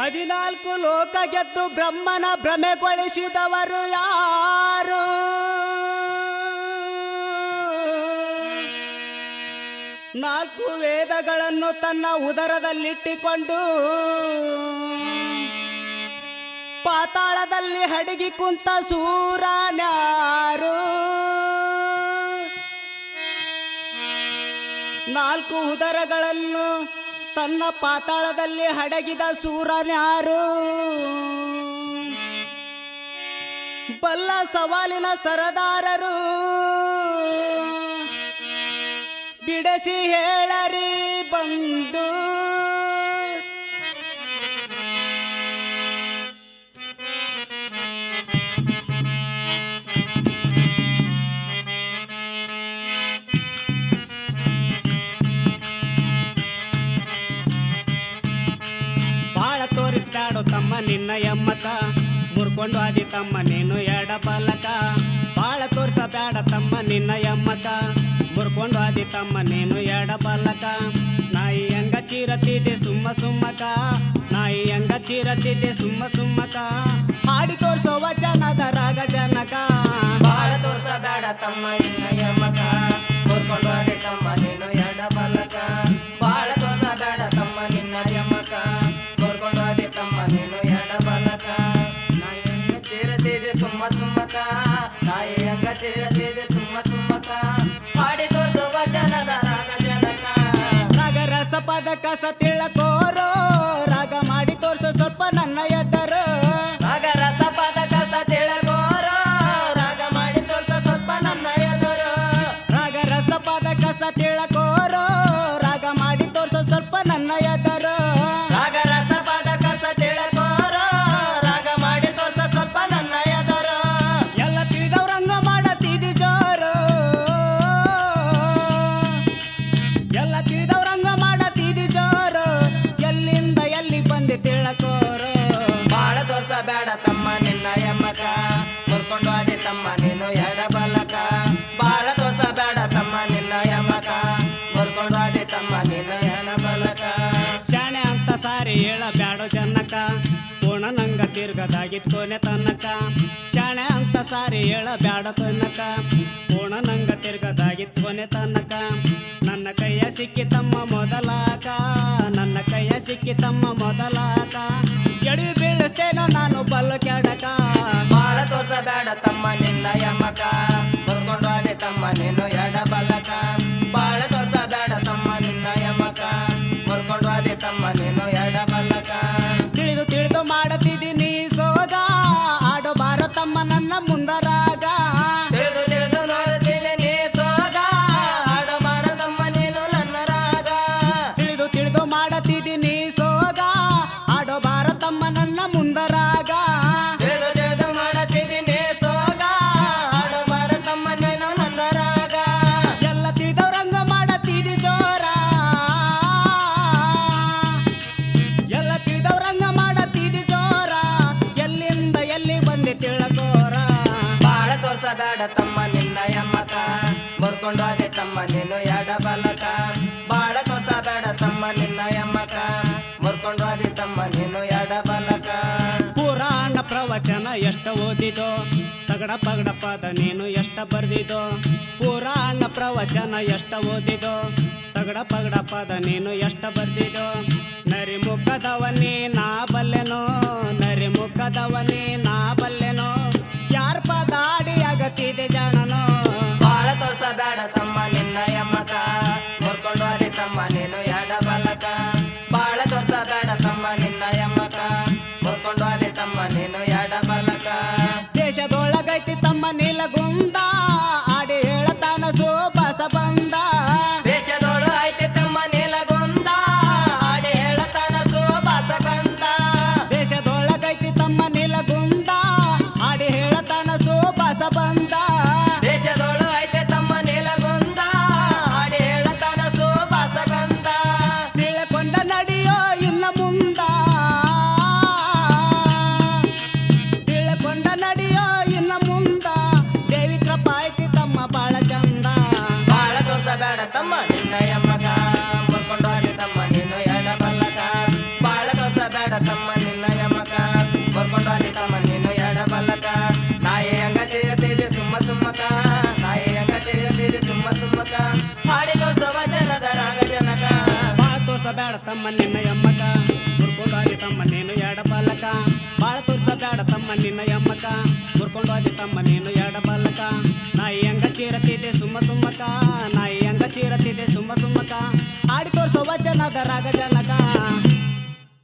14 ಲೋಕ ಗೆದ್ದು ಬ್ರಹ್ಮನ ಭ್ರಮೆಗೊಳಿಸಿದವರು ಯಾರು? ನಾಲ್ಕು ವೇದಗಳನ್ನು ತನ್ನ ಉದರದಲ್ಲಿಟ್ಟಿಕೊಂಡು ಪಾತಾಳದಲ್ಲಿ ಹಡಗಿ ಕುಂತ ಸೂರನ್ಯಾರು? ನಾಲ್ಕು ಉದರಗಳನ್ನು ತನ್ನ ಪಾತಾಳದಲ್ಲಿ ಹಡಗಿದ ಸೂರನ್ಯಾರು? ಬಲ್ಲ ಸವಾಲಿನ ಸರದಾರರು, ಬಿಡಿಸಿ ಹೇಳರಿ ಬಂದು. ಬಾಳ ತೋರಿಸ್ಬ್ಯಾಡೋ ತಮ್ಮ ನಿನ್ನ ಎಮ್ಮಕ, ಮುರ್ಕೊಂಡು ಆದಿ ತಮ್ಮ ನೀನು ಎಡಬಲಕ. ಬಾಳ ತೋರಿಸಬೇಡ ತಮ್ಮ ನಿನ್ನ ಎಮ್ಮಕ, ಮುರ್ಕೊಂಡು ಆದಿ ತಮ್ಮ ನೀನು ಎಡಬಲಕ. ನಾಯಿ ಹಂಗ ಚೀರತಿದೆ ಸುಮ್ಮ ಸುಮ್ಮಕ, ನಾಯಿ ಹಂಗ ಚೀರತಿದೆ ಸುಮ್ಮ ಸುಮ್ಮಕ. ಹಾಡಿ ತೋರ್ಸೋ ವಚನದ ರಾಗ ಜನಕ. ಬಾಳ ತೋರ್ಸಬೇಡ ತಮ್ಮ ನಿನ್ನ ಎಮ್ಮಕ, ಮುರ್ಕೊಂಡು ಆದಿ ತಮ್ಮ ನೀನು ಎಡಬಲಕ. ಬಾಳ ತೋರ್ಸಬೇಡ ತಮ್ಮ ನಿನ್ನ ಎಮ್ಮಕ, ಮುರ್ಕೊಂಡು ಆದಿ ತಮ್ಮ ನೀನು ಎಡಬಲಕ. ನಾಯಿ ಹಂಗ ಚೀರತಿದೆ ಸುಮ್ಮ ಸುಮ್ಮಕ, ನಾಯಿ ಹಂಗ ಚೀರತಿದೆ ಸುಮ್ಮ ಸುಮ್ಮಕ. ಹಾಡಿ ತೋರ್ಸೋ ವಚನದ ರಾಗ ಜನಕ. ರಾಗರಸ ಪದ ಕಸ ತಿಳಕೋರೋ, ರಾಗ ಮಾಡಿ ತೋರ್ಸೋ ಸ್ವಲ್ಪ ನನ್ನ ಎದರು. ರಾಗರಸ ಪದ ಕಸ ತಿಳಕೋರೋ, ರಾಗ ಮಾಡಿ ತೋರ್ಸೋ ಸ್ವಲ್ಪ ನನ್ನ ಎದುರು. ರಾಗರಸ ಪದ ಕಸ ತಿಳಕೋರೋ, ರಾಗ ಮಾಡಿ ತೋರ್ಸೋ ಸ್ವಲ್ಪ ನನ್ನ ಎದರು. ರಾಗರಸ ಪದ ಕಸ ತಿಳಕೋರೋ, ರಾಗ ಮಾಡಿ ತೋರ್ಸೋ ಸ್ವಲ್ಪ ನನ್ನ ಎದುರು. ಎಲ್ಲ ತಿಳಿದವ್ರಂಗ ಮಾಡತಿದಿ ಜೋರು, ಎಲ್ಲ ತಿಳಿದವ್ರಂಗ ಮಾಡತಿದಿ ಜೋರು. ಎಲ್ಲಿಂದ ಎಲ್ಲಿ ಬಂದೆ ತಿಳಕೋರು. ಬಾಳ ತೋರ್ಸಬೇಡ ತಮ್ಮ ನಿನ್ನ ಎಮ್ಮಕ, ಮುರ್ಕೊಂಡು ಆದಿ ತಮ್ಮ ನೀನು ಎಡಬಲಕ. ಬಾಳ ತೋರ್ಸಬೇಡ ತಮ್ಮ ನಿನ್ನ ಎಮ್ಮಕ, ಮುರ್ಕೊಂಡು ಆದಿ ತಮ್ಮ ನೀನು ಎಡಬಲಕ. ಶಾಣೆ ಅಂತ ಸಾರಿ ಹೇಳಬ್ಯಾಡೋ ಜನಕ, ಪೂರ್ಣನಂಗ ತಿರ್ಗದಾಗಿತ್ಕೋನೆ ತನ್ನಕ. ಶಾಣೆ ಅಂತ ಸಾರಿ ಹೇಳಬ್ಯಾಡೋ ತನ್ನಕ, ಪೂರ್ಣನಂಗ ತಿರ್ಗದಾಗಿತ್ಕೋನೆ ತನ್ನಕ. ನನ್ನ ಕೈಯ ಸಿಕ್ಕಿ ತಮ್ಮ ಮೊದಲಾಕ, ನನ್ನ ಕೈಯ ಸಿಕ್ಕಿ ತಮ್ಮ ಮೊದಲಾಕ. ಎಡಿ ಬೀಳುತ್ತೇನೋ ನಾನು ಬಲ್ಲು ಕೆಡಕ. ಬಾಳ ತೋರ್ಸಬೇಡ ತಮ್ಮ ನಿನ್ನ ಎಮ್ಮಕ, ಮುರ್ಕೊಂಡು ಆದಿ ತಮ್ಮ ನೀನು ಎಡಬಲಕ. ಬಾಳ ತೋರ್ಸಬೇಡ ತಮ್ಮ ನಿನ್ನ ಎಮ್ಮಕ, ಮುರ್ಕೊಂಡು ಆದಿ ತಮ್ಮ ನೀನು ಎಡಬಲಕ. ತಿಳಿದು ತಿಳಿದು ಮಾಡತಿದ್ದೀನಿ ಸೋಗ, ಆಡೋ ಬಾರ ತಮ್ಮ ನನ್ನ ಮುಂದರಾಗ. ತಿಳಿದು ತಿಳಿದು ನೋಡುತ್ತೀನಿ ನೀ ಸೋಗ, ಆಡಬಾರ ತಮ್ಮ ನೀನು ನನ್ನ ರಾಗ. ತಿಳಿದು ತಿಳಿದು ಮಾಡತಿದ್ದೀನಿ ಸೋಗ, ಆಡೋ ಬಾರ ತಮ್ಮ ನನ್ನ ಮುಂದರಾಗ. ತಿಳಿದು ತಿಳಿದು ಮಾಡುತ್ತಿದ್ದೀನಿ ಸೋಗ, ಆಡಬಾರ ತಮ್ಮ ನೀನು ನನ್ನ ರಾಗ. ಎಲ್ಲ ತಿಳಿದವ್ರಂಗ ಮಾಡತಿದಿ ಜೋರ, ಎಲ್ಲ ತಿಳಿದವ್ರಂಗ ಮಾಡತಿದಿ ಜೋರ. ಎಲ್ಲಿಂದ ಎಲ್ಲಿ ಬಂದೆ ತಿಳಕೋರ. ಬಾಳ ತೋರ್ಸಬೇಡ ತಮ್ಮ ನಿನ್ನ ಎಮ್ಮಕ, ಮುರ್ಕೊಂಡು ಆದಿ ತಮ್ಮ ನೀನು ಎಡಬಲಕ. ಬಾಳ ತೋರ್ಸಬೇಡ ತಮ್ಮ ನಿನ್ನ ಎಮ್ಮಕ, ಮುರ್ಕೊಂಡು ಆದಿ ತಮ್ಮ ನೀನು ಎಡಬಲಕ. ಪುರಾಣ ಪ್ರವಚನ ಎಷ್ಟ ಓದಿದೋ, ತಗಡ ಪಗಡ ಪದ ನೀನು ಎಷ್ಟ ಬರ್ದಿದೋ. ಪುರಾಣ ಪ್ರವಚನ ಎಷ್ಟ ಓದಿದೋ, ತಗಡ ಪಗಡ ಪದ ನೀನು ಎಷ್ಟ ಬರ್ದಿದೋ. ನರಿ ಮುಖದವನೇ ನಾ ಬಲ್ಲೆನೋ, ನರಿ ಮುಖದವನೇ ನಾ ಬಲ್ಲೆನೋ. ಯಾರ ಪದಾಡಿ ಆಗತಿದೆ ಜಾಣನೋ. ಬಾಳ ತೋರ್ಸಬೇಡ ತಮ್ಮ ನಿನ್ನ ಎಮ್ಮಕ, ಮುರ್ಕೊಂಡು ಆದಿ ತಮ್ಮ ನೀನು ಎಡಬಲಕ. ಬಾಳ ತೋರ್ಸಬೇಡ ತಮ್ಮ ನಿನ್ನ ಎಮ್ಮಕ, ಮುರ್ಕೊಂಡು ಆದಿ ತಮ್ಮ ನೀನು ಎಡಬಲಕ. ದೇಶದೊಳಗೈತಿ ತಮ್ಮ ನೀಲಗುಂದ, ಆಡಿ ಹೇಳತಾನ ಸೋಬಾಸ ಬಂದ. ದೇಶದೋಳು ಐತೆ ತಮ್ಮ ನೀಲಗುಂದ, ಆಡಿ ಹೇಳತಾನ ಸುಭಾಸ ಕಂದ. ಸುಮ್ಮಕ ನಾಯಿಯಂಗ ಚೇರ್ತಿದೆ ಸುಮ್ಮ ಸುಮ್ಮಕ ಹಾಡಿ ತೋರ್ಸವ ಜನದ ರಾಗ ಜನಕ ಬಾಳ ತೋರ್ಸಬೇಡ ತಮ್ಮ ನಿನ್ನ ಎಮ್ಮಕ ಮುರ್ಕೊಂಡು ಆದಿ ತಮ್ಮ ನೀನು ಎಡಬಲಕ ಬಾಳ ತೋರ್ಸಬೇಡ ತಮ್ಮ ನಿನ್ನ ಎಮ್ಮಕ ಮುರ್ಕೊಂಡು ಆದಿ ತಮ್ಮ ನೀನು ಎಡಬಲಕ ನಾಯಿ ಹಂಗ ಚೀರತಿದೆ ಸುಮ್ಮ ಸುಮ್ಮಕ ನಾಯಿ ಹಂಗ ಚೀರತಿದೆ ಸುಮ್ಮ ಸುಮ್ಮಕ ಹಾಡಿ ತೋರ್ಸವ ಜನದ ರಾಗ ಜನಕ